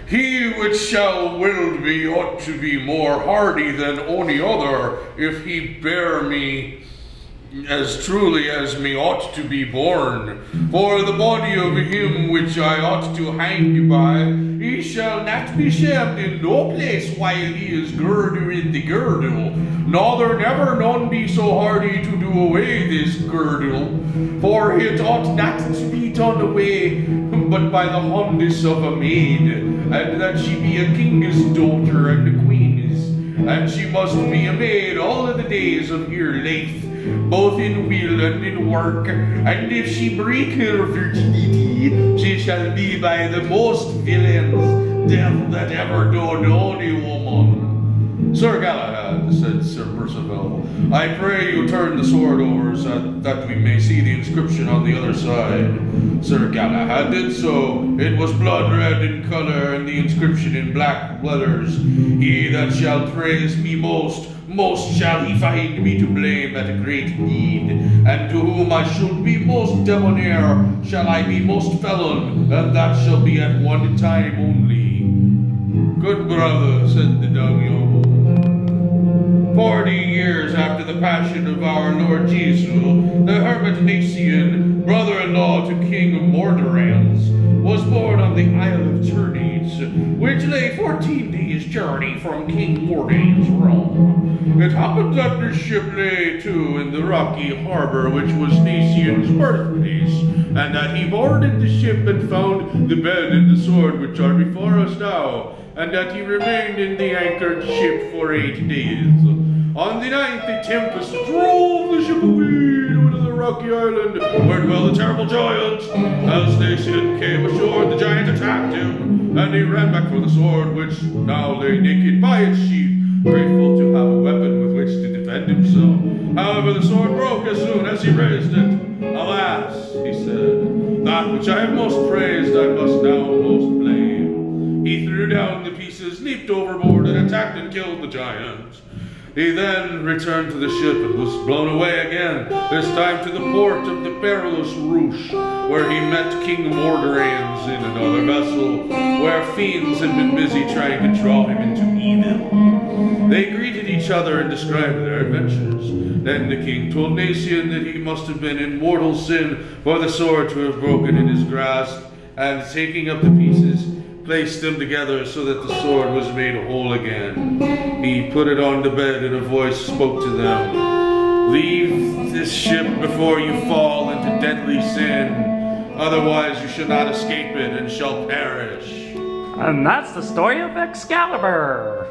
He which shall wield me ought to be more hardy than any other, if he bear me as truly as me ought to be born. For the body of him which I ought to hang by, he shall not be shamed in no place while he is girded in the girdle, neither never none be so hardy to do away this girdle. For it ought not to be done away, but by the handis of a maid, and that she be a king's daughter and a queen's, and she must be a maid all of the days of her life, both in will and in work, and if she break her virginity, she shall be by the most villains death that ever done any woman. Sir Galahad, said Sir Percival, I pray you turn the sword over so that we may see the inscription on the other side. Sir Galahad did so. It was blood red in color, and the inscription in black letters. He that shall praise me most shall he find me to blame at a great need, and to whom I should be most debonair shall I be most felon, and that shall be at one time only. Good brother, said the young yeoman, 40 years after the passion of our Lord Jesus, the hermit Nacian, brother-in-law to King Morte, was born on the Isle of Turnese, which lay 14 days' journey from King Morte's realm. It happened that the ship lay to in the rocky harbor which was Nacian's birthplace, and that he boarded the ship and found the bed and the sword which are before us now, and that he remained in the anchored ship for 8 days. On the 9th, the tempest drove the ship away to the rocky island where dwelled the terrible giant. As Nacian came ashore, the giant attacked him, and he ran back for the sword, which now lay naked by its sheath, grateful to have a weapon with which to defend himself. However, the sword broke as soon as he raised it. Alas, he said, that which I have most praised I must now most blame. He threw down the pieces, leaped overboard, and attacked and killed the giant. He then returned to the ship and was blown away again, this time to the port of the perilous Rouge, where he met King Morte in another vessel, where fiends had been busy trying to draw him into evil. They greeted each other and described their adventures. Then the king told Nacian that he must have been in mortal sin for the sword to have broken in his grasp, and taking up the pieces, placed them together so that the sword was made whole again. He put it on the bed, and a voice spoke to them. Leave this ship before you fall into deadly sin, otherwise you shall not escape it and shall perish. And that's the story of Excalibur.